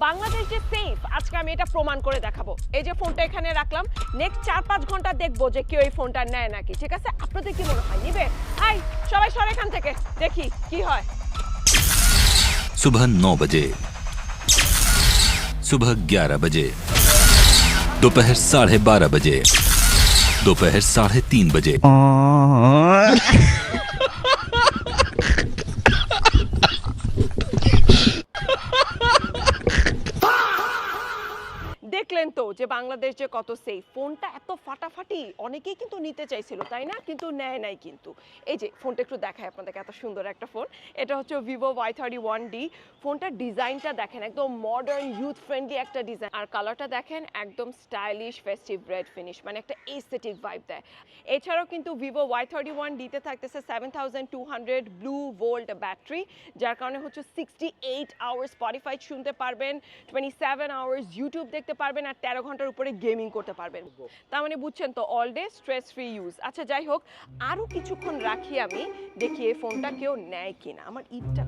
বাংলাদেশ যে সেফ আজকে আমি এটা প্রমাণ করে দেখাবো। এই যে ফোনটা এখানে রাখলাম, নেক্সট 4-5 ঘন্টা দেখবো যে কেউ এই ফোনটা নেয় নাকি। ঠিক আছে, আপনাদের কি মনে হয় নিবে? আই সবাই সরে এখান থেকে, দেখি কি হয়। सुबह 9 बजे, सुबह 11 बजे, दोपहर 12:30 बजे, दोपहर 3:30 बजे। দেখলেন তো যে বাংলাদেশ যে কত সেফ। ফোনটা এত ফাটাফাটি, অনেকেই কিন্তু নিতে চাইছিল তাই না, কিন্তু নেয় নাই। কিন্তু এই যে ফোনটা একটু দেখায় আপনাদেরকে, এত সুন্দর একটা ফোন। এটা হচ্ছে Vivo Y31D। ফোনটার ডিজাইনটা দেখেন, একদম মডার্ন ইউথ ফ্রেন্ডলি একটা ডিজাইন, আর কালারটা দেখেন একদম স্টাইলিশ ফেস্টিভ রেড ফিনিশ, মানে একটা এস্থেটিক ভাইব দেয়। এছাড়াও কিন্তু Vivo Y31D তে থাকতেছে 7200 ব্লু ভোল্ট ব্যাটারি, যার কারণে হচ্ছে 68 আওয়ার্স স্পটিফাই শুনতে পারবেন, 27 আওয়ার্স ইউটিউব দেখতে পারবেন, আর 13 ঘন্টার উপরে গেমিং করতে পারবেন। তার মানে বুঝছেন তো, all day stress free use. আচ্ছা যাই হোক, আরও কিছুক্ষণ রাখি আমি, দেখি এই ফোনটা কেউ নেয় কিনা। আমার ঈদটা